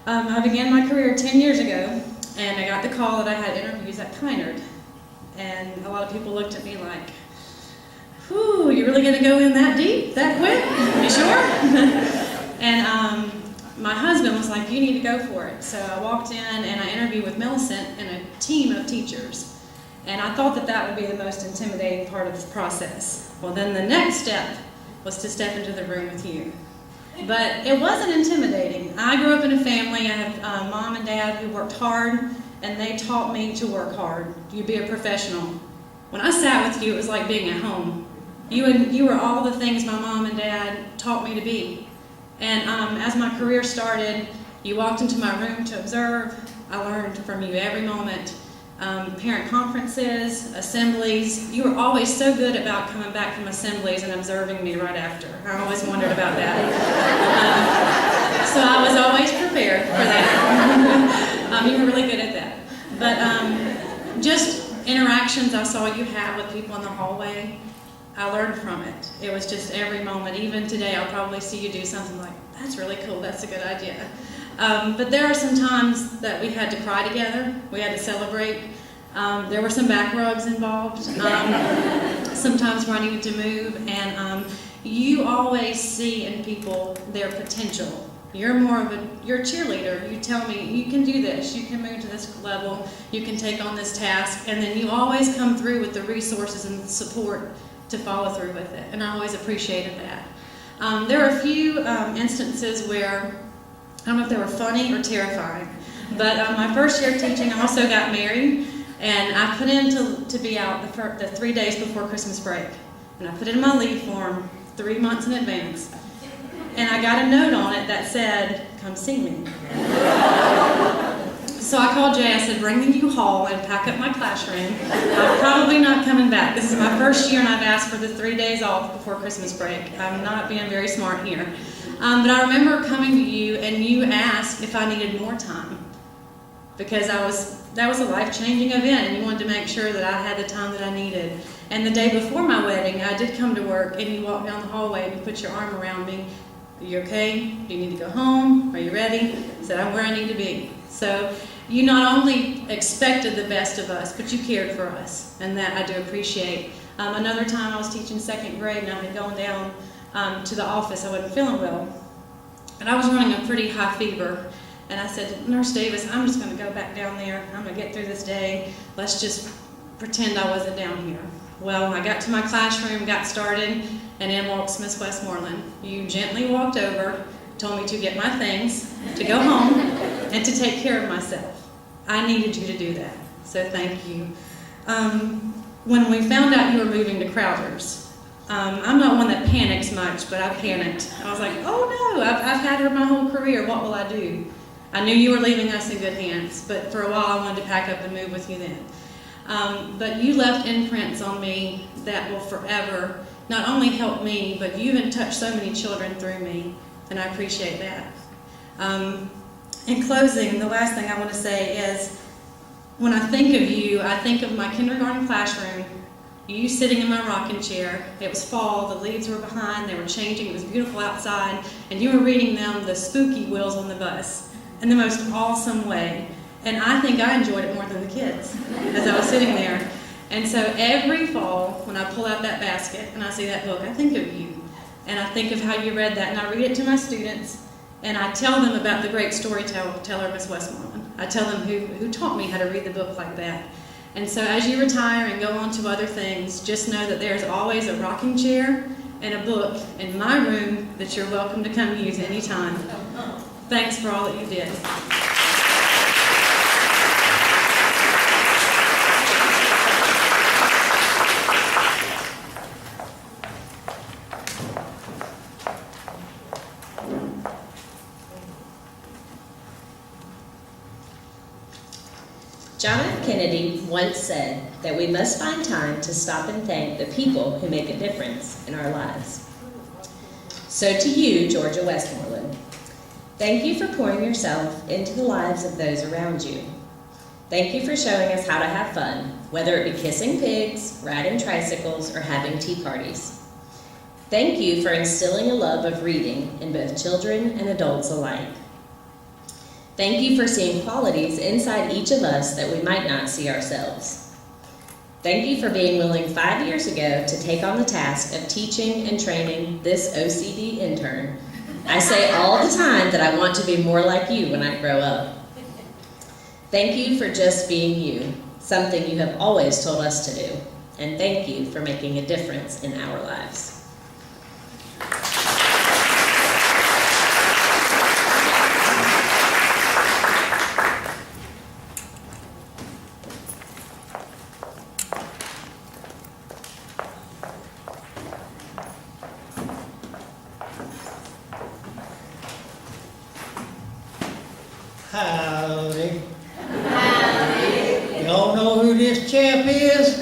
I began my career 10 years ago, and I got the call that I had interviews at Kynard. And a lot of people looked at me like, whew, you're really going to go in that deep, that quick? You sure? And my husband was like, you need to go for it. So I walked in and I interviewed with Millicent and a team of teachers. And I thought that that would be the most intimidating part of this process. Well, then the next step was to step into the room with you. But it wasn't intimidating. I grew up in a family. I have mom and dad who worked hard, and they taught me to work hard. You be a professional. When I sat with you, it was like being at home. You were all the things my mom and dad taught me to be. And as my career started, you walked into my room to observe. I learned from you every moment. Parent conferences, assemblies. You were always so good about coming back from assemblies and observing me right after. I always wondered about that. So I was always prepared for that. You were really good at that. But just interactions I saw you have with people in the hallway, I learned from it. It was just every moment. Even today, I'll probably see you do something like, that's really cool, that's a good idea. But there are some times that we had to cry together. We had to celebrate. There were some back rubs involved. Sometimes where I needed to move. And you always see in people their potential. You're more of you're a cheerleader. You tell me, you can do this. You can move to this level. You can take on this task. And then you always come through with the resources and the support to follow through with it. And I always appreciated that. There are a few instances where I don't know if they were funny or terrifying, but my first year of teaching, I also got married, and I put in to be out the 3 days before Christmas break, and I put in my leave form 3 months in advance, and I got a note on it that said, come see me. So I called Jay, I said, bring the U-Haul and pack up my classroom. I'm probably not coming back. This is my first year, and I've asked for the 3 days off before Christmas break. I'm not being very smart here. But I remember coming to you, and you asked if I needed more time, because that was a life-changing event, and you wanted to make sure that I had the time that I needed. And the day before my wedding, I did come to work, and you walked down the hallway, and you put your arm around me. Are you okay? Do you need to go home? Are you ready? I said, I'm where I need to be. So you not only expected the best of us, but you cared for us, and that I do appreciate. Another time I was teaching second grade, and I had gone down to the office. I wasn't feeling well, and I was running a pretty high fever, and I said, Nurse Davis, I'm just going to go back down there. I'm going to get through this day. Let's just pretend I wasn't down here. Well, I got to my classroom, got started, and in walks Miss Westmoreland. You gently walked over, told me to get my things, to go home, and to take care of myself. I needed you to do that, so thank you. When we found out you were moving to Crowder's, I'm not one that panics much, but I panicked. I was like, oh no, I've had her my whole career. What will I do? I knew you were leaving us in good hands, but for a while I wanted to pack up and move with you then. But you left imprints on me that will forever not only help me, but you even touched so many children through me, and I appreciate that. In closing, the last thing I want to say is, when I think of you, I think of my kindergarten classroom, you sitting in my rocking chair. It was fall, the leaves were behind, they were changing, it was beautiful outside, and you were reading them the spooky Wheels on the Bus in the most awesome way. And I think I enjoyed it more than the kids as I was sitting there. And so every fall, when I pull out that basket and I see that book, I think of you. And I think of how you read that, and I read it to my students, and I tell them about the great storyteller, Miss Westmoreland. I tell them who taught me how to read the book like that. And so as you retire and go on to other things, just know that there's always a rocking chair and a book in my room that you're welcome to come use anytime. Thanks for all that you did. John F. Kennedy once said that we must find time to stop and thank the people who make a difference in our lives. So to you, Georgia Westmoreland, thank you for pouring yourself into the lives of those around you. Thank you for showing us how to have fun, whether it be kissing pigs, riding tricycles, or having tea parties. Thank you for instilling a love of reading in both children and adults alike. Thank you for seeing qualities inside each of us that we might not see ourselves. Thank you for being willing 5 years ago to take on the task of teaching and training this OCD intern. I say all the time that I want to be more like you when I grow up. Thank you for just being you, something you have always told us to do. And thank you for making a difference in our lives. Howdy. Howdy. Y'all know who this chap is?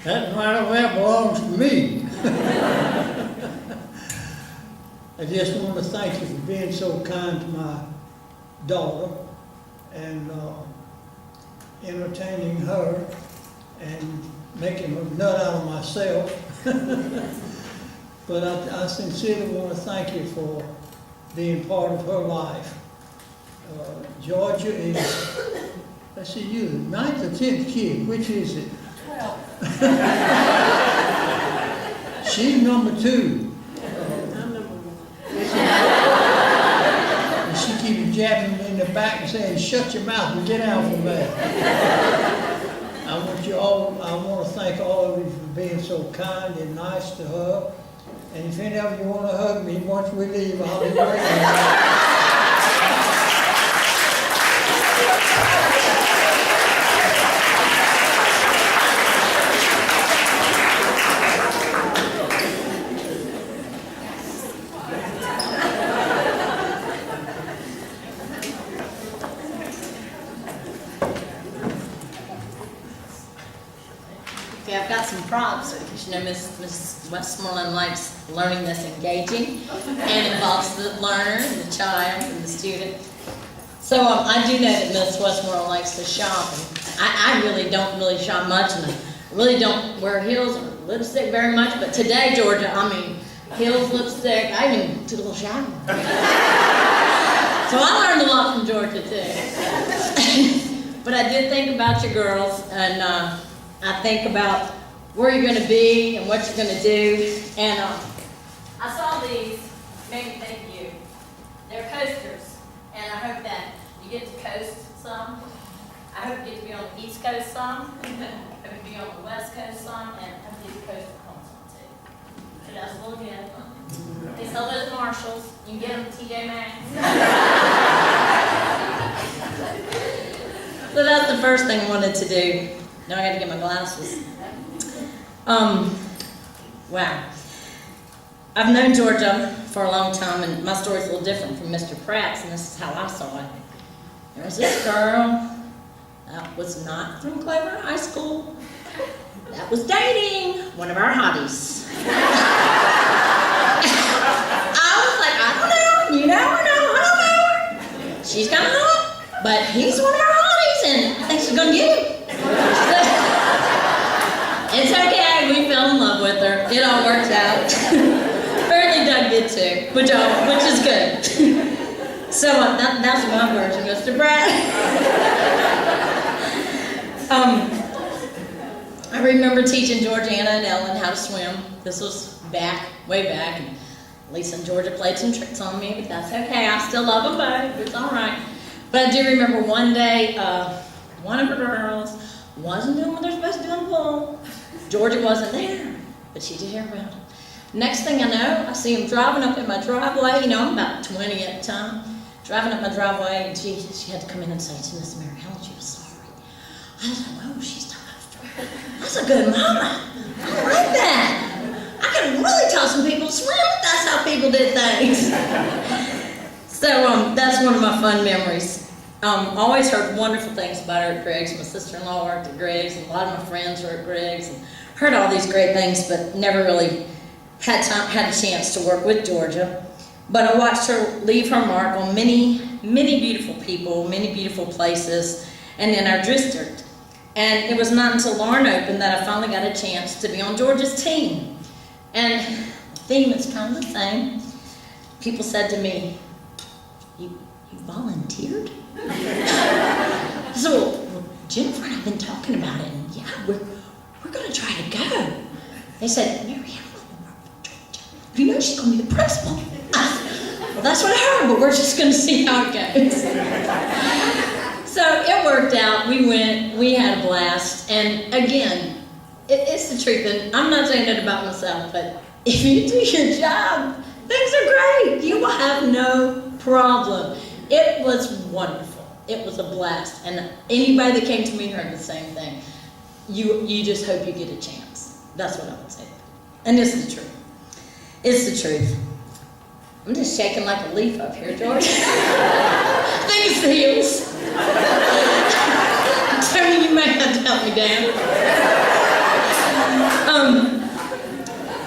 That right over there belongs to me. I just want to thank you for being so kind to my daughter and entertaining her and making a nut out of myself. But I sincerely want to thank you for being part of her life. Georgia is, let's see, you, 9th or 10th kid, which is it? 12. She's number 2. I'm number 1. And she keeps jabbing me in the back and saying, shut your mouth and get out from there. I want to thank all of you for being so kind and nice to her. And if any of you want to hug me once we leave, I'll be waiting. Okay, I've got some props because you know Miss Westmoreland likes learning that's engaging and involves the learner and the child and the student. So I do know that Miss Westmoreland likes to shop, and I really don't shop much, and I really don't wear heels or lipstick very much. But today, Georgia, I mean, heels, lipstick, I even took a little shower. So I learned a lot from Georgia too. But I did think about you girls, and I think about where you're going to be and what you're going to do. And I saw these, made me think of you. They're coasters, and I hope that you get to coast some. I hope you get to be on the East Coast some. I hope you be on the West Coast some, and I hope you get to coast at home some too. So that's a little good. They sell those Marshalls. You can get them at TJ Maxx. So that's the first thing I wanted to do. Now I got to get my glasses. Wow. I've known Georgia for a long time, and my story's a little different from Mr. Pratt's, and this is how I saw it. There was this girl that was not from Clover High School that was dating one of our hotties. I was like, I don't know, you know her, no, I don't know her. She's kind of hot, but he's one of our hotties, and I think she's going to get him. It's okay, we fell in love with her. It all worked out. Apparently Doug did too, which is good. So that's my version, Mr. Brad. I remember teaching Georgiana and Ellen how to swim. This was way back. And Lisa and Georgia played some tricks on me, but that's okay. I still love them both. It's all right. But I do remember one day, one of her girls wasn't doing what they're supposed to do in the pool. Georgia wasn't there, but she did hear about it. Next thing I know, I see him driving up in my driveway. You know, I'm about 20 at the time. Driving up my driveway, and she had to come in and say to Miss Mary Helen she was sorry. I was like, oh, she's tough. That's a good mama. I like that. I can really tell some people to swim. That's how people did things. So that's one of my fun memories. Always heard wonderful things about her at Greg's. My sister-in-law worked at Greg's, and a lot of my friends were at Greg's, and heard all these great things, but never really had a chance to work with Georgia. But I watched her leave her mark on many, many beautiful people, many beautiful places, and in our district. And it was not until Lauren opened that I finally got a chance to be on Georgia's team. And the theme is kind of the same. People said to me, You volunteered? So, well, Jennifer and I have been talking about it, and yeah, we're going to try to go. They said, Mary Ellen, you know she's going to be the principal. Well, that's what I heard, but we're just going to see how it goes. So it worked out. We went. We had a blast. And again, it's the truth. And I'm not saying that about myself, but if you do your job, things are great. You will have no problem. It was wonderful. It was a blast. And anybody that came to me heard the same thing. You just hope you get a chance. That's what I would say. And it's the truth. It's the truth. I'm just shaking like a leaf up here, George. I think it's the heels. Tony, you may have to help me down.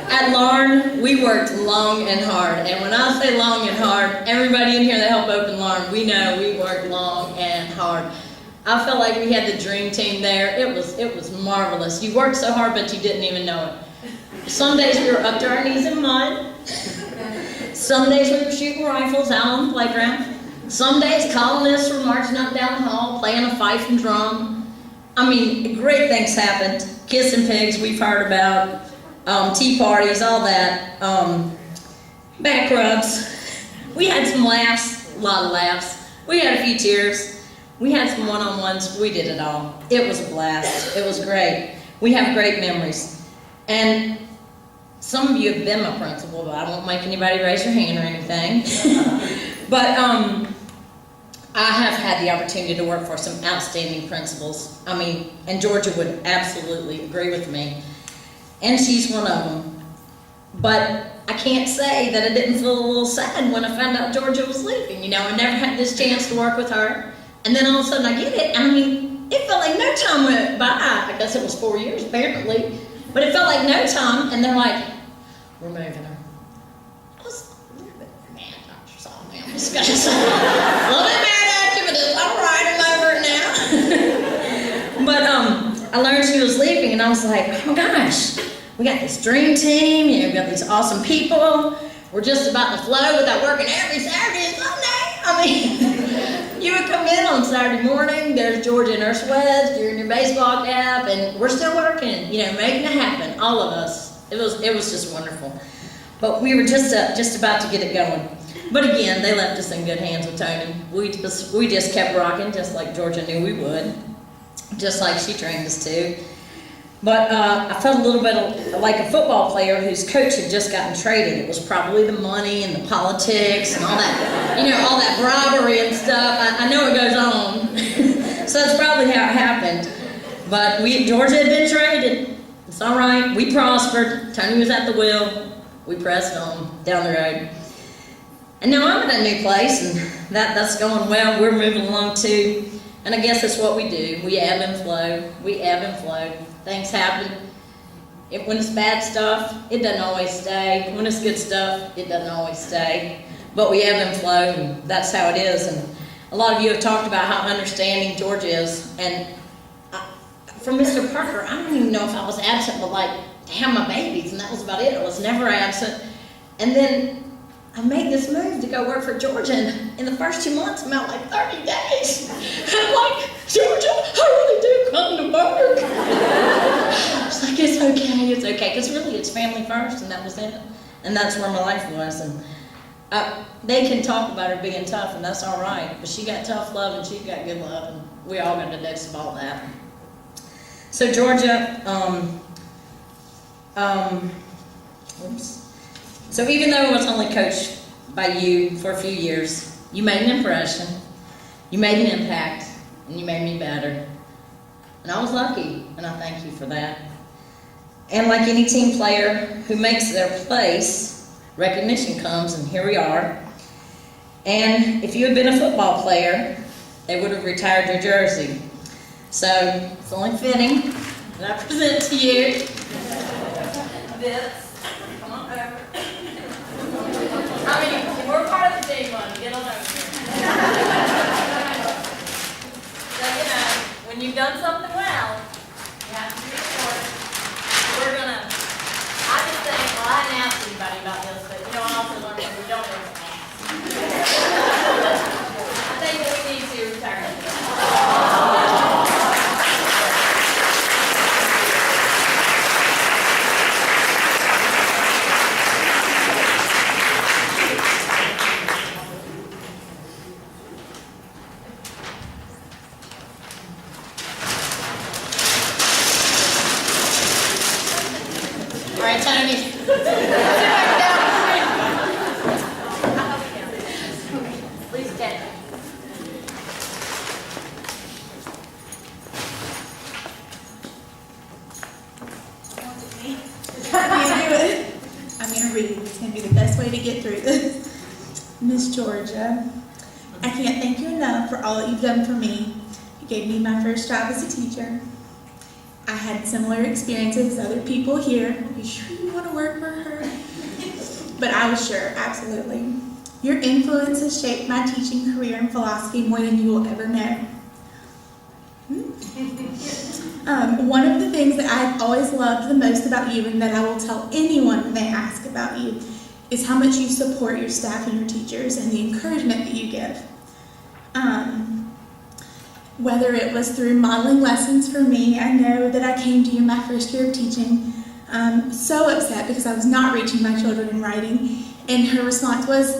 At Larn, we worked long and hard. And when I say long and hard, everybody in here that helped open Larn, we know we worked long and hard. I felt like we had the dream team there. It was marvelous. You worked so hard, but you didn't even know it. Some days we were up to our knees in mud. Some days we were shooting rifles out on the playground. Some days colonists were marching up down the hall, playing a fife and drum. I mean, great things happened. Kissing pigs we've heard about. Tea parties, all that. Back rubs. We had some laughs, a lot of laughs. We had a few tears. We had some one-on-ones. We did it all. It was a blast. It was great. We have great memories. And some of you have been my principal, but I won't make anybody raise your hand or anything. But I have had the opportunity to work for some outstanding principals. I mean, and Georgia would absolutely agree with me. And she's one of them. But I can't say that I didn't feel a little sad when I found out Georgia was leaving. You know, I never had this chance to work with her. And then all of a sudden I get it. I mean, it felt like no time went by. I guess it was 4 years, apparently. But it felt like no time. And they're like, we're moving her. I was a little bit mad. Dr. Saul, man. I'm just going to say, a little bit mad at you, but it's all right. I'm over it now. But I learned she was leaving, and I was like, oh my gosh, we got this dream team. You know, we got these awesome people. We're just about to flow without working every Saturday and Sunday. I mean, you would come in on Saturday morning. There's Georgia in her sweats. You're in your baseball cap, and we're still working. You know, making it happen. All of us. It was just wonderful. But we were just about to get it going. But again, they left us in good hands with Tony. We just kept rocking, just like Georgia knew we would, just like she trained us to. But I felt a little bit like a football player whose coach had just gotten traded. It was probably the money and the politics and all that, you know, all that bribery and stuff. I know it goes on. So that's probably how it happened. But Georgia had been traded. It's all right. We prospered. Tony was at the wheel. We pressed on down the road. And now I'm at a new place, and that's going well. We're moving along too. And I guess that's what we do. We ebb and flow. We ebb and flow. Things happen. When it's bad stuff, it doesn't always stay. When it's good stuff, it doesn't always stay. But we ebb and flow, and that's how it is. And a lot of you have talked about how understanding George is. And from Mr. Parker, I don't even know if I was absent, but like to have my babies, and that was about it. I was never absent. And then I made this move to go work for Georgia, and in the first 2 months, I'm out like 30 days. And I'm like, Georgia, I really do come to work. It's like, it's okay. Because really, it's family first, and that was it. And that's where my life was. And they can talk about her being tough, and that's all right. But she got tough love, and she got good love, and we all got a dose of all that. So Georgia, So even though I was only coached by you for a few years, you made an impression, you made an impact, and you made me better. And I was lucky, and I thank you for that. And like any team player who makes their place, recognition comes, and here we are. And if you had been a football player, they would have retired your jersey. So it's only fitting that I present to you this. Come on over. I mean, we're part of the team, honey. Get on over here. So, you know, when you've done something well, you have to be rewarded. We're going to, I just think, well, I didn't ask anybody about this, but, you know, I also learned that we don't ever ask. get through this. Miss Georgia, I can't thank you enough for all that you've done for me. You gave me my first job as a teacher. I had similar experiences as other people here. You sure you want to work for her? But I was sure, absolutely. Your influence has shaped my teaching career in philosophy more than you will ever know. One of the things that I've always loved the most about you, and that I will tell anyone when they ask about you, is how much you support your staff and your teachers and the encouragement that you give. Whether it was through modeling lessons for me, I know that I came to you my first year of teaching, so upset because I was not reaching my children in writing, and her response was,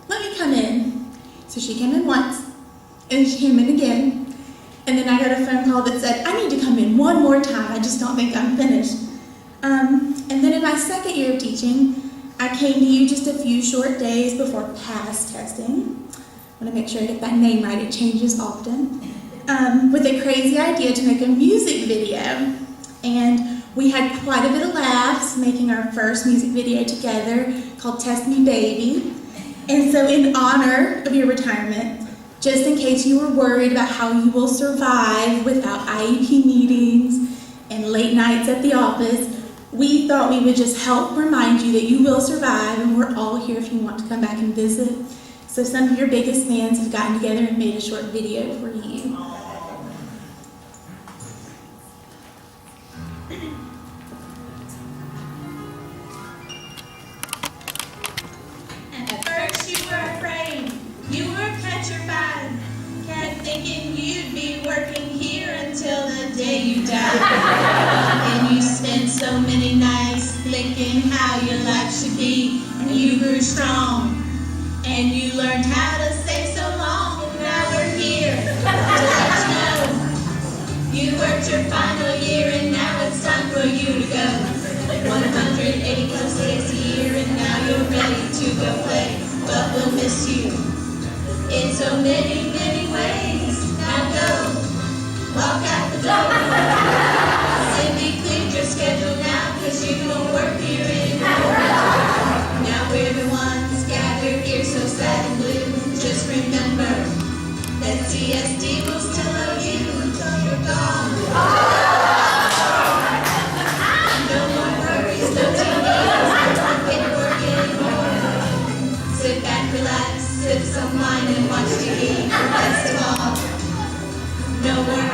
"Let me come in." So she came in once, and she came in again, and then I got a phone call that said, "I need to come in one more time, I just don't think I'm finished." And then in my second year of teaching, I came to you just a few short days before PASS testing. I want to make sure I get that name right, it changes often. With a crazy idea to make a music video. And we had quite a bit of laughs making our first music video together called Test Me Baby. And so in honor of your retirement, just in case you were worried about how you will survive without IEP meetings and late nights at the office, we thought we would just help remind you that you will survive, and we're all here if you want to come back and visit. So some of your biggest fans have gotten together and made a short video for you. At first you were afraid, you were petrified, kept thinking you'd be working here until the day you died. And you spent so many nights thinking how your life should be, and you grew strong, and you learned how to stay so long, and now we're here to let you know. You worked your final year, and now it's time for you to go. 180 plus days a year, and now you're ready to go play, but we'll miss you in so many, many ways. Now go, walk out the door. Cindy cleared your schedule now, cause you don't work here anymore. Now we're the ones gathered here so sad and blue. Just remember that CSD will still love you until you're gone. No more worries, no TVs, no paperwork anymore. Sit back, relax, sip some wine and watch TV. Best of all, no more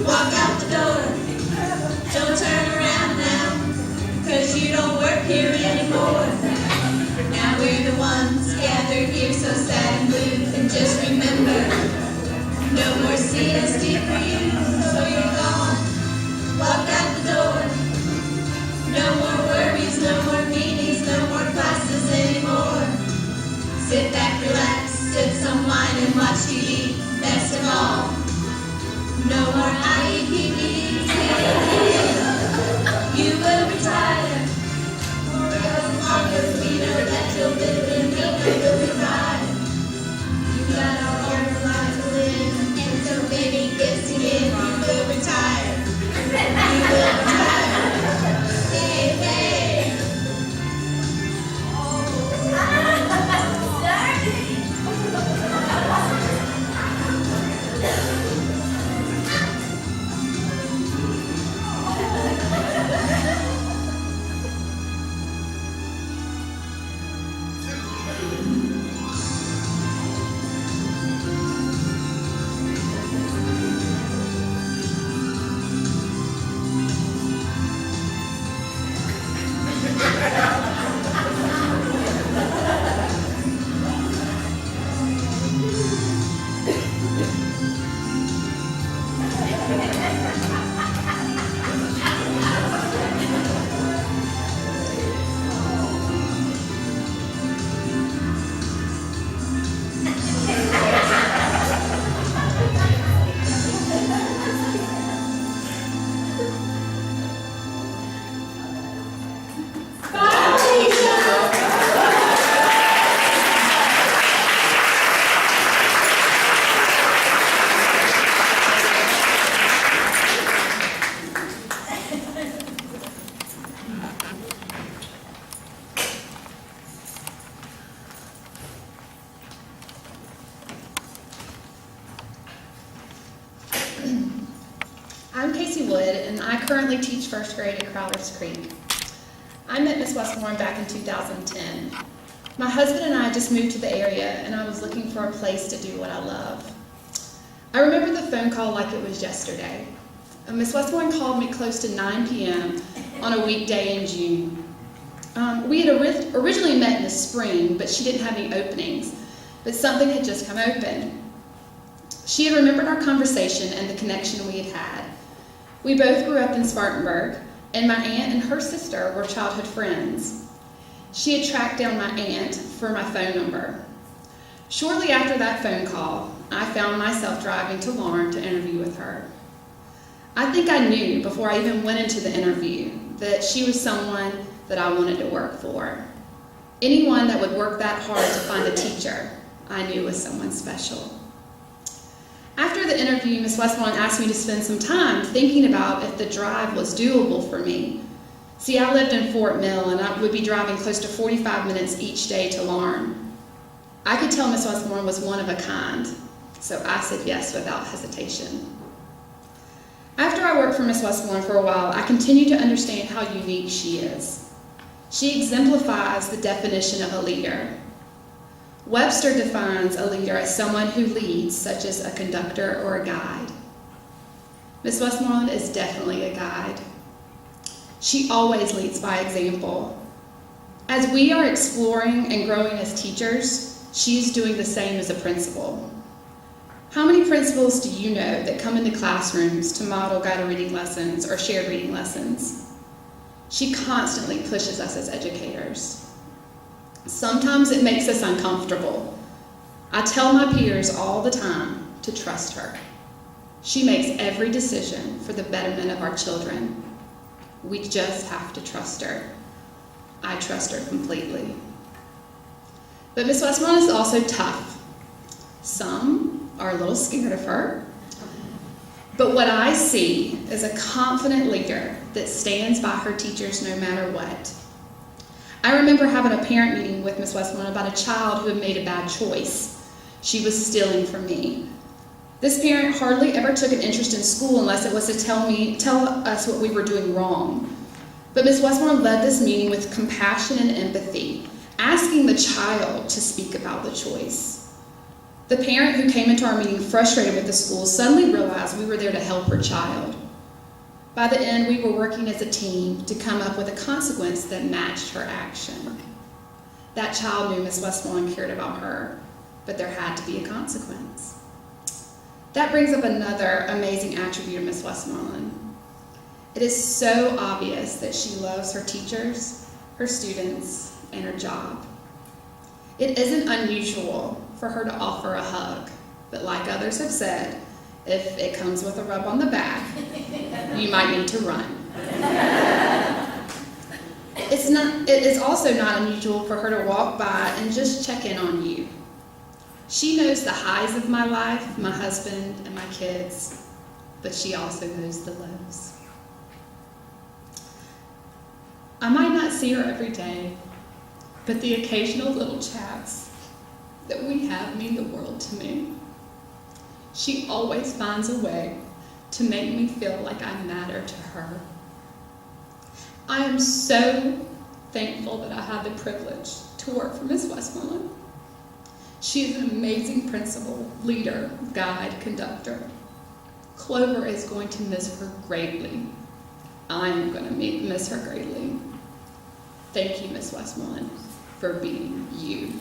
walk out the door. Don't turn around now, cause you don't work here anymore. Now we're the ones gathered here so sad and blue. And just remember, no more CSD for you, so you're gone. Walk out the door. No more worries, no more meetings, no more classes anymore. Sit back, relax, sip some wine and watch TV. Best of all, no more IEP meetings. You will retire. For as long as we know that you'll live and we know you'll survive. You got a hard life to live, and so many gifts to give. You will retire. You will retire. Hey, hey. Lacey Wood, and I currently teach first grade at Crowder's Creek. I met Miss Westmoreland back in 2010. My husband and I just moved to the area, and I was looking for a place to do what I love. I remember the phone call like it was yesterday. Miss Westmoreland called me close to 9 p.m. on a weekday in June. We had originally met in the spring, but she didn't have any openings, but something had just come open. She had remembered our conversation and the connection we had had. We both grew up in Spartanburg, and my aunt and her sister were childhood friends. She had tracked down my aunt for my phone number. Shortly after that phone call, I found myself driving to Lauren to interview with her. I think I knew before I even went into the interview that she was someone that I wanted to work for. Anyone that would work that hard to find a teacher, I knew was someone special. After the interview, Miss Westmoreland asked me to spend some time thinking about if the drive was doable for me. See, I lived in Fort Mill, and I would be driving close to 45 minutes each day to Larne. I could tell Miss Westmoreland was one of a kind, so I said yes without hesitation. After I worked for Miss Westmoreland for a while, I continued to understand how unique she is. She exemplifies the definition of a leader. Webster defines a leader as someone who leads, such as a conductor or a guide. Miss Westmoreland is definitely a guide. She always leads by example. As we are exploring and growing as teachers, she is doing the same as a principal. How many principals do you know that come into classrooms to model guided reading lessons or shared reading lessons? She constantly pushes us as educators. Sometimes it makes us uncomfortable. I tell my peers all the time to trust her. She makes every decision for the betterment of our children. We just have to trust her. I trust her completely. But Miss Westmoreland is also tough. Some are a little scared of her. But what I see is a confident leader that stands by her teachers no matter what. I remember having a parent meeting with Miss Westmoreland about a child who had made a bad choice. She was stealing from me. This parent hardly ever took an interest in school unless it was to tell us what we were doing wrong. But Miss Westmoreland led this meeting with compassion and empathy, asking the child to speak about the choice. The parent who came into our meeting frustrated with the school suddenly realized we were there to help her child. By the end, we were working as a team to come up with a consequence that matched her action. That child knew Miss Westmoreland cared about her, but there had to be a consequence. That brings up another amazing attribute of Miss Westmoreland. It is so obvious that she loves her teachers, her students, and her job. It isn't unusual for her to offer a hug, but like others have said, if it comes with a rub on the back, you might need to run. It is also not unusual for her to walk by and just check in on you. She knows the highs of my life, my husband, and my kids, but she also knows the lows. I might not see her every day, but the occasional little chats that we have mean the world to me. She always finds a way to make me feel like I matter to her. I am so thankful that I have the privilege to work for Miss Westmoreland. She is an amazing principal, leader, guide, conductor. Clover is going to miss her greatly. I'm going to miss her greatly. Thank you, Miss Westmoreland, for being you.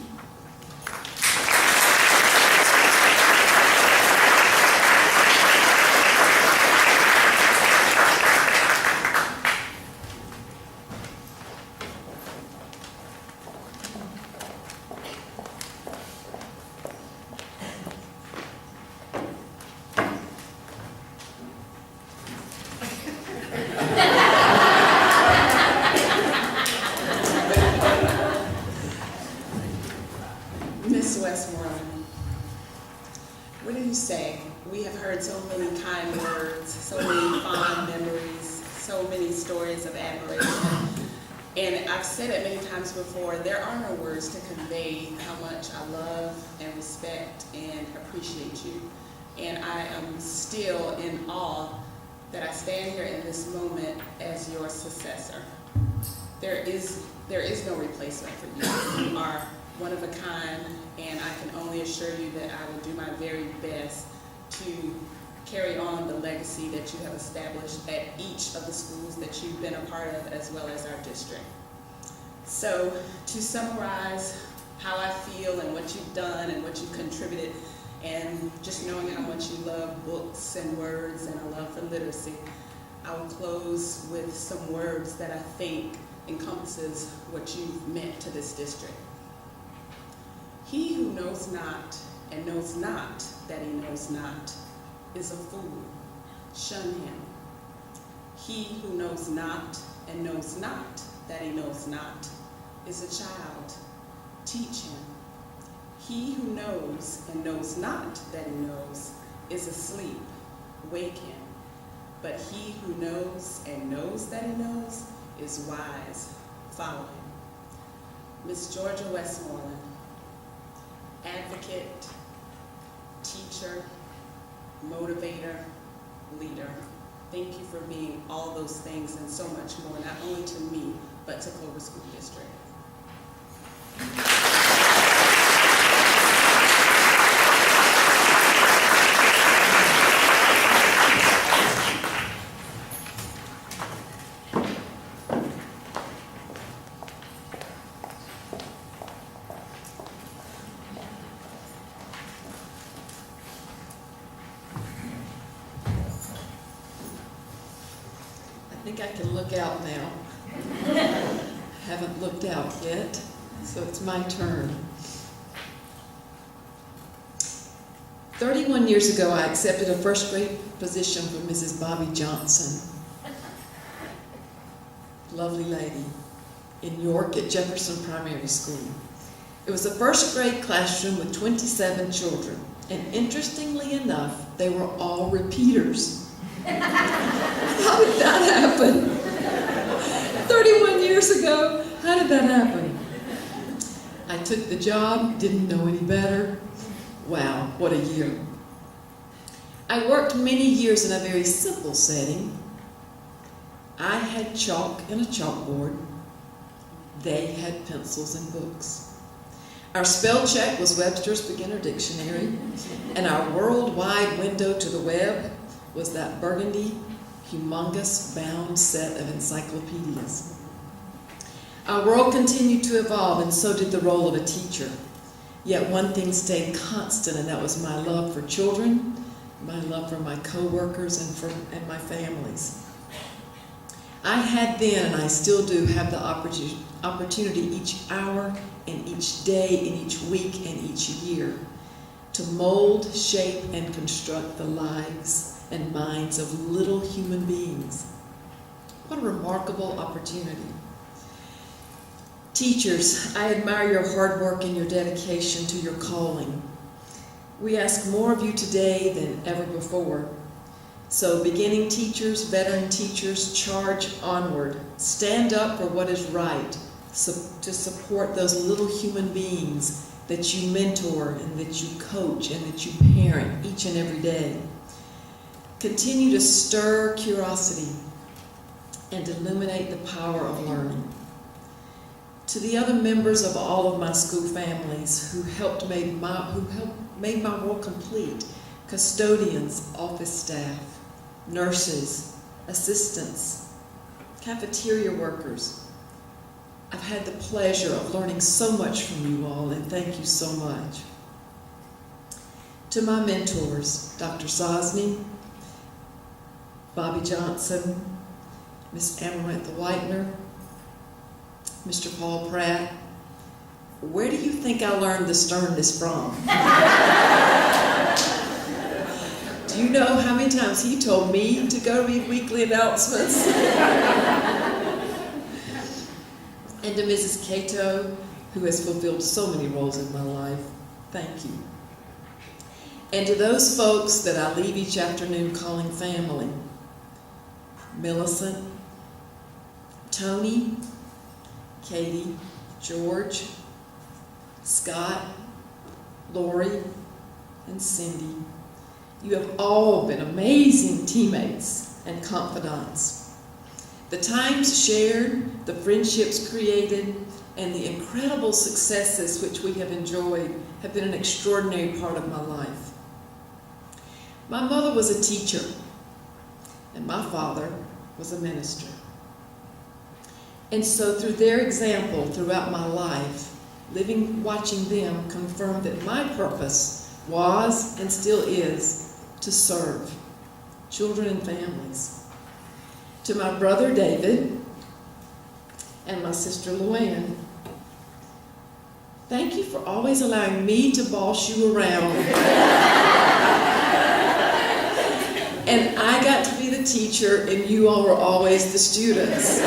Miss Westmoreland, what do you say? We have heard so many kind words, so many fond memories, so many stories of admiration. And I've said it many times before, there are no words to convey how much I love and respect and appreciate you. And I am still in awe that I stand here in this moment as your successor. There is no replacement for you. You are one of a kind, and I can only assure you that I will do my very best to carry on the legacy that you have established at each of the schools that you've been a part of, as well as our district. So, to summarize how I feel and what you've done and what you've contributed, and just knowing how much you love books and words and a love for literacy, I will close with some words that I think encompasses what you've meant to this district. He who knows not and knows not that he knows not is a fool. Shun him. He who knows not and knows not that he knows not is a child. Teach him. He who knows and knows not that he knows is asleep. Wake him. But he who knows and knows that he knows is wise. Follow him. Miss Georgia Westmoreland, advocate, teacher, motivator, leader. Thank you for being all those things and so much more, not only to me, but to Clover School District. I think I can look out now. Haven't looked out yet, so it's my turn. 31 years ago, I accepted a first grade position from Mrs. Bobby Johnson. Lovely lady, in York at Jefferson Primary School. It was a first grade classroom with 27 children, and interestingly enough, they were all repeaters. How did that happen? 31 years ago, how did that happen? I took the job, didn't know any better. Wow, what a year. I worked many years in a very simple setting. I had chalk and a chalkboard. They had pencils and books. Our spell check was Webster's Beginner Dictionary, and our worldwide window to the web was that burgundy, humongous bound set of encyclopedias. Our world continued to evolve, and so did the role of a teacher. Yet one thing stayed constant, and that was my love for children, my love for my co-workers, and my families. I had then, and I still do, have the opportunity each hour and each day and each week and each year to mold, shape, and construct the lives and minds of little human beings. What a remarkable opportunity. Teachers, I admire your hard work and your dedication to your calling. We ask more of you today than ever before. So beginning teachers, veteran teachers, charge onward. Stand up for what is right, to support those little human beings that you mentor and that you coach and that you parent each and every day. Continue to stir curiosity and illuminate the power of learning. To the other members of all of my school families who helped make my world complete, custodians, office staff, nurses, assistants, cafeteria workers, I've had the pleasure of learning so much from you all, and thank you so much. To my mentors, Dr. Sosny, Bobby Johnson, Miss Amarantha Whitener, Mr. Paul Pratt, where do you think I learned the sternness from? Do you know how many times he told me to go read weekly announcements? And to Mrs. Cato, who has fulfilled so many roles in my life, thank you. And to those folks that I leave each afternoon calling family, Millicent, Tony, Katie, George, Scott, Lori, and Cindy. You have all been amazing teammates, and confidants. The times shared, the friendships created, and the incredible successes which we have enjoyed have been an extraordinary part of my life. My mother was a teacher, and my father was a minister. And so through their example throughout my life, watching them confirmed that my purpose was and still is to serve children and families. To my brother David and my sister Luann, thank you for always allowing me to boss you around. And I got to be the teacher and you all were always the students.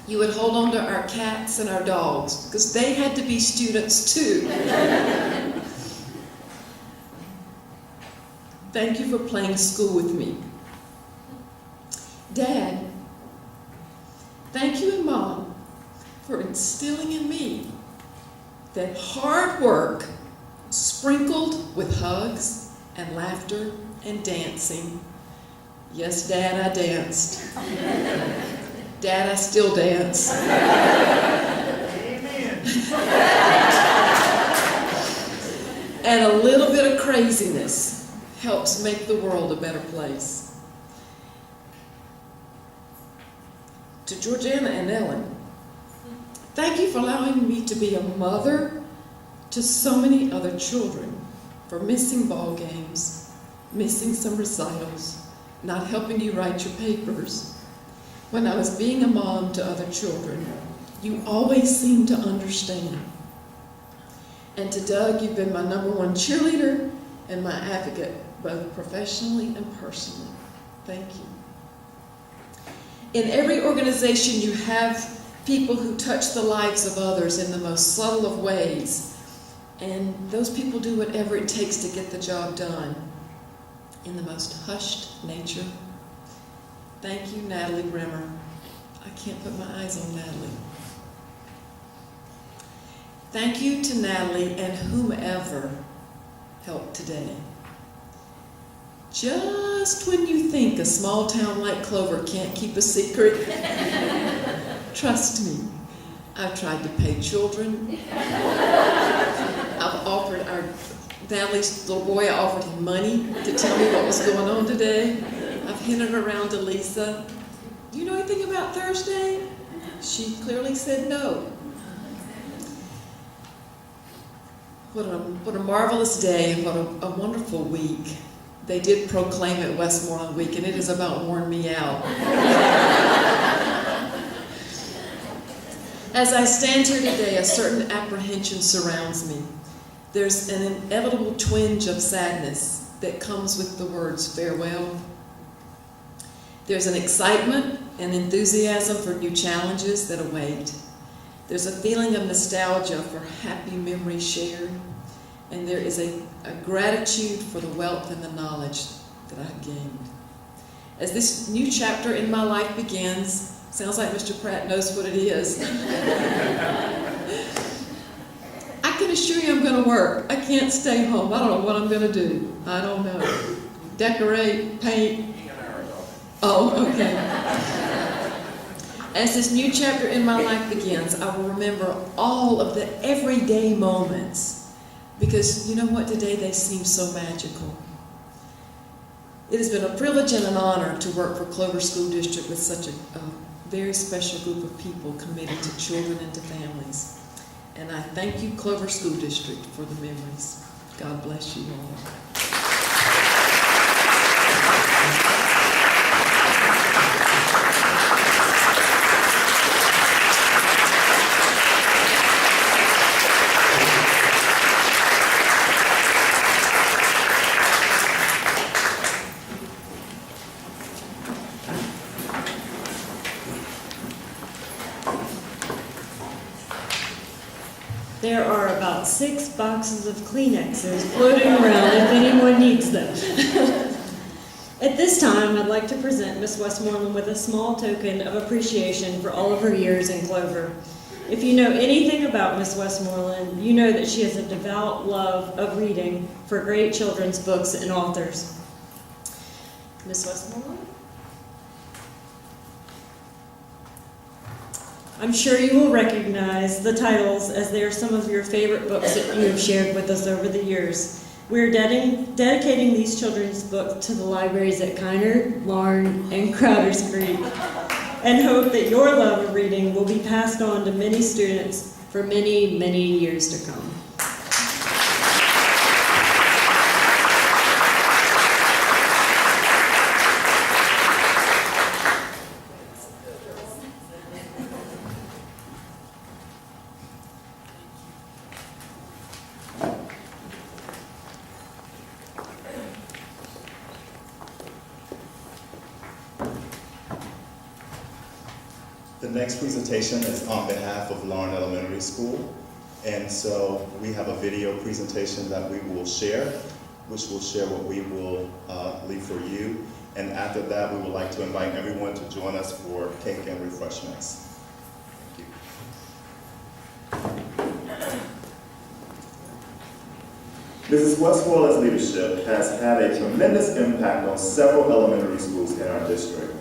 You would hold on to our cats and our dogs because they had to be students too. Thank you for playing school with me. Dad, thank you and Mom for instilling in me that hard work sprinkled with hugs and laughter and dancing. Yes, Dad, I danced. Dad, I still dance. Amen. And a little bit of craziness helps make the world a better place. To Georgiana and Ellen, thank you for allowing me to be a mother to so many other children, for missing ball games, missing some recitals, not helping you write your papers. When I was being a mom to other children, you always seemed to understand. And to Doug, you've been my #1 cheerleader and my advocate, both professionally and personally. Thank you. In every organization, you have people who touch the lives of others in the most subtle of ways. And those people do whatever it takes to get the job done in the most hushed nature. Thank you, Natalie Brimmer. I can't put my eyes on Natalie. Thank you to Natalie and whomever helped today. Just when you think a small town like Clover can't keep a secret, trust me, I've tried to pay children. I've offered Natalie's little boy, I offered him money to tell me what was going on today. I've hinted around to Lisa, do you know anything about Thursday? She clearly said no. What a marvelous day and what a wonderful week. They did proclaim it Westmoreland Week, and it has about worn me out. As I stand here today, a certain apprehension surrounds me. There's an inevitable twinge of sadness that comes with the words farewell. There's an excitement and enthusiasm for new challenges that await. There's a feeling of nostalgia for happy memories shared. And there is a gratitude for the wealth and the knowledge that I've gained. As this new chapter in my life begins, sounds like Mr. Pratt knows what it is. I can assure you I'm going to work. I can't stay home. I don't know what I'm going to do. I don't know. Decorate, paint. Oh, okay. As this new chapter in my life begins, I will remember all of the everyday moments. Because you know what, today they seem so magical. It has been a privilege and an honor to work for Clover School District with such a very special group of people committed to children and to families. And I thank you, Clover School District, for the memories. God bless you all. There are about 6 boxes of Kleenexes floating around if anyone needs them. At this time, I'd like to present Miss Westmoreland with a small token of appreciation for all of her years in Clover. If you know anything about Miss Westmoreland, you know that she has a devout love of reading for great children's books and authors. Miss Westmoreland? I'm sure you will recognize the titles as they are some of your favorite books that you have shared with us over the years. We're dedicating these children's books to the libraries at Kynard, Larne, and Crowders Creek, and hope that your love of reading will be passed on to many students for many, many years to come. The next presentation is on behalf of Larne Elementary School, and so we have a video presentation that we will share, which will share what we will leave for you, and after that we would like to invite everyone to join us for cake and refreshments. Thank you. Mrs. Westmoreland's leadership has had a tremendous impact on several elementary schools in our district.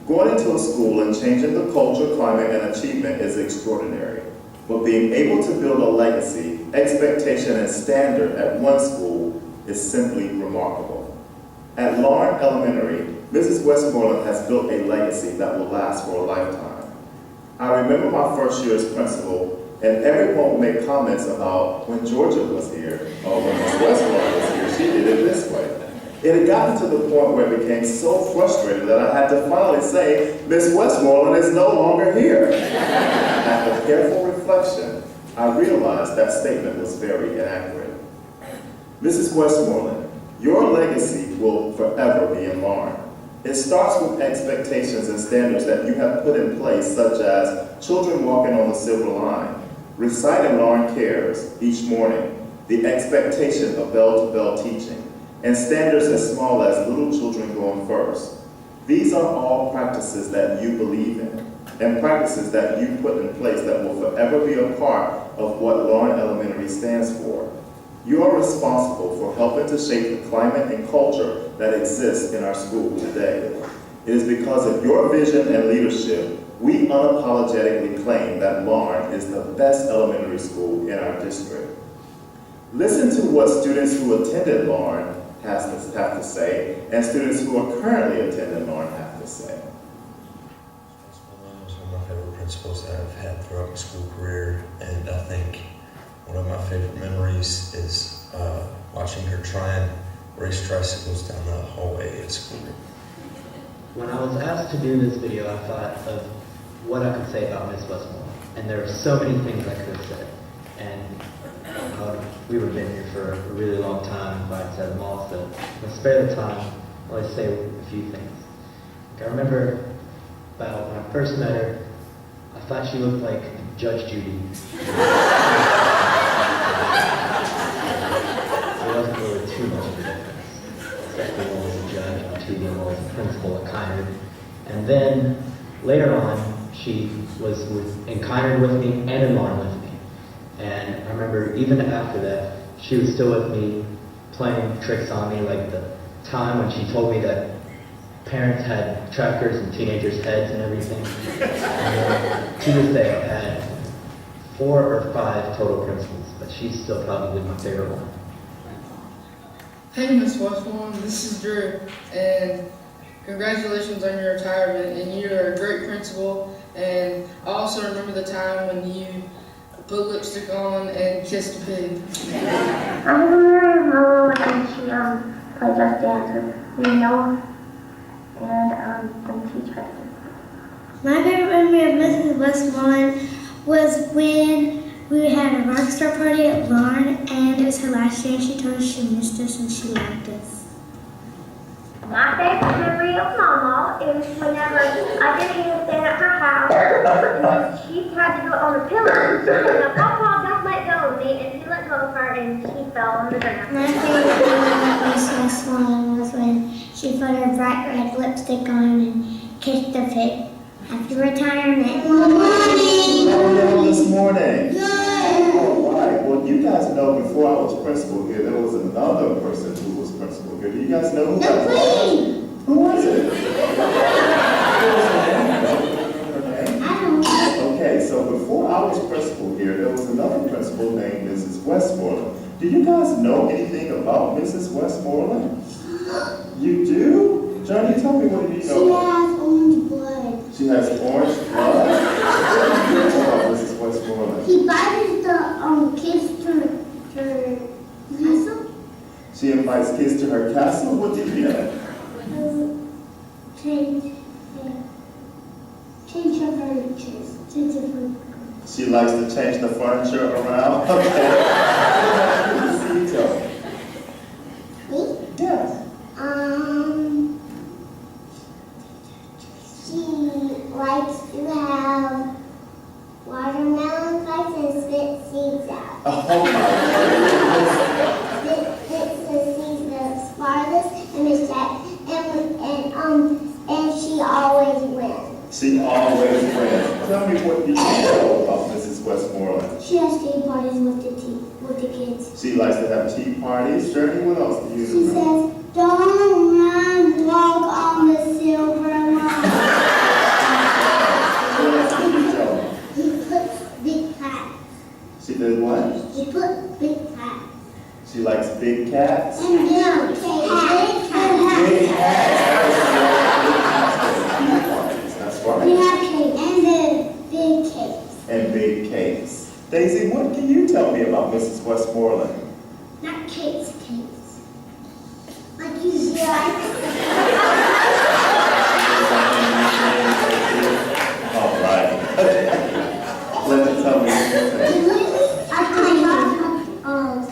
Going into a school and changing the culture, climate, and achievement is extraordinary. But being able to build a legacy, expectation, and standard at one school is simply remarkable. At Larne Elementary, Mrs. Westmoreland has built a legacy that will last for a lifetime. I remember my first year as principal, and everyone would make comments about when Georgia was here, or when Mrs. Westmoreland was here, she did it this way. It had gotten to the point where it became so frustrated that I had to finally say, Miss Westmoreland is no longer here. After careful reflection, I realized that statement was very inaccurate. Mrs. Westmoreland, your legacy will forever be in Larne. It starts with expectations and standards that you have put in place, such as children walking on the silver line, reciting Larne Cares each morning, the expectation of bell-to-bell teaching, and standards as small as little children going first. These are all practices that you believe in, and practices that you put in place that will forever be a part of what Larne Elementary stands for. You are responsible for helping to shape the climate and culture that exists in our school today. It is because of your vision and leadership, we unapologetically claim that Larne is the best elementary school in our district. Listen to what students who attended Larne have to say, and students who are currently attending Larne have to say. Westmoreland was one of my favorite principals that I've had throughout my school career, and I think one of my favorite memories is watching her try and race tricycles down the hallway at school. When I was asked to do this video, I thought of what I could say about Miss Westmoreland, and there are so many things I could have said. And we would have been here for a really long time if I'd said them all, so to spare the time, I'll just say a few things. I remember about when I first met her, I thought she looked like Judge Judy. There wasn't really too much of a difference. Second one was a judge on TV, and one was a principal at Kynard. And then later on, she was in Kynard with me and in Larne with me. And I remember even after that, she was still with me, playing tricks on me, like the time when she told me that parents had trackers in teenagers' heads and everything. And to this day, I've had 4 or 5 total principals, but she's still probably my favorite one. Hey, Miss Westmoreland, this is Drew, and congratulations on your retirement, and you're a great principal, and I also remember the time when you put lipstick on and kissed a pig. I remember when she played Just Dance with me, Noah, and the teacher. My favorite memory of Mrs. Westmoreland was when we had a rockstar party at Larne, and it was her last year, and she told us she missed us and she liked us. My favorite memory of Mama is whenever I didn't even stand at her house, and then she tried to do it on a pillow, and the Papa don't let go of me, and she let go of her, and she fell on the ground. My favorite memory of Mrs. Westmoreland was when she put her bright red lipstick on and kissed the pig after retirement. Good morning! How are y'all this morning? Good! All right. Well, you guys know before I was principal here, there was another person who was principal here. Do you guys know who that was? Who was it? Okay, so before I was principal here, there was another principal named Mrs. Westmoreland. Do you guys know anything about Mrs. Westmoreland? You do? Johnny, tell me, what do you know? She has orange blood. She has orange blood? What do you know about Mrs. Westmoreland? He invited the kids to her castle. She invites kids to her castle? What do you know? Change her furniture. She likes to change the furniture around? Okay. What do you tell me? Me? Yes. She likes to have watermelon fights and spit seeds out. Oh my goodness. Spits the seeds the farthest and Miss Jack and she always wins. She always wins. Tell me, what do you know about Mrs. Westmoreland? She has tea parties with the kids. She likes to have tea parties. Journey, what else do you She know? says, "Don't run, walk on the silver line." What else do you tell me? He puts big hats. She did what? He put big hats. She likes big cats. And big hats. Big hats. That's right. We have cake and big cakes. And big cakes. Daisy, what can you tell me about Mrs. Westmoreland? Not cakes. Like you like. All right. Let me tell me.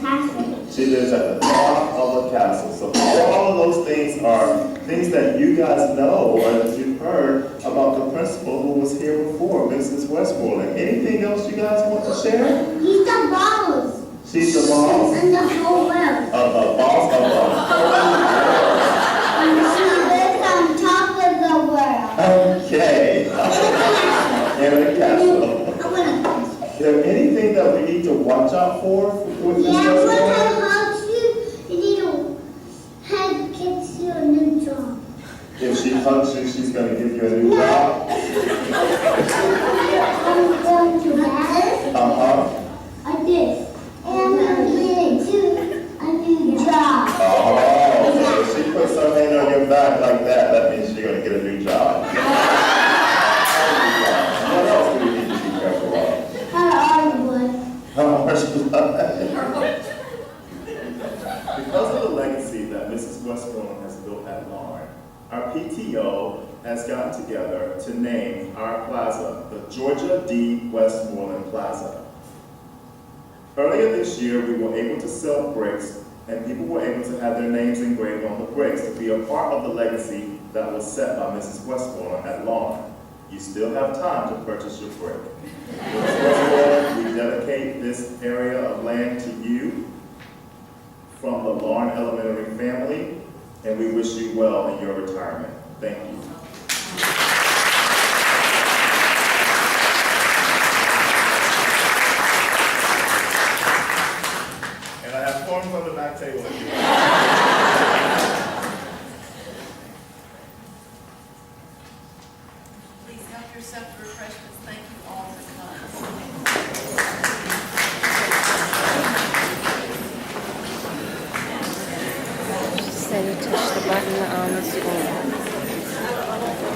Castle. She lives at the top of a castle. So all of those things are things that you guys know or that you've heard about the principal who was here before, Mrs. Westmoreland. Anything else you guys want to share? He's the boss. She's the boss And the whole world. of the boss of the whole And she lives on top of the world. world. Okay. In the castle. Is there anything that we need to watch out for with Mrs. Yeah, when Westmoreland? I hugs you, you need to have gets you a new job. If she hugs you, she's going to give you a new job? I'm going to that. Uh-huh. Like this. And I'm going to get a new job. Oh, okay. If she puts her hand on your back like that, that means you're going to get a new job. What else do we need to be careful of? Her orange blood. Because of the legacy that Mrs. Westmoreland has built at Lauren, our PTO has gotten together to name our plaza the Georgia D. Westmoreland Plaza. Earlier this year, we were able to sell bricks, and people were able to have their names engraved on the bricks to be a part of the legacy that was set by Mrs. Westmoreland at Lauren. You still have time to purchase your brick. Mrs. Westmoreland, we dedicate this area of land to you from the Lauren Elementary family, and we wish you well in your retirement. Thank you. And I have forms on the back table if you want. Please help yourself to refreshments. Thank you all for coming. Said you touch the button on the screen.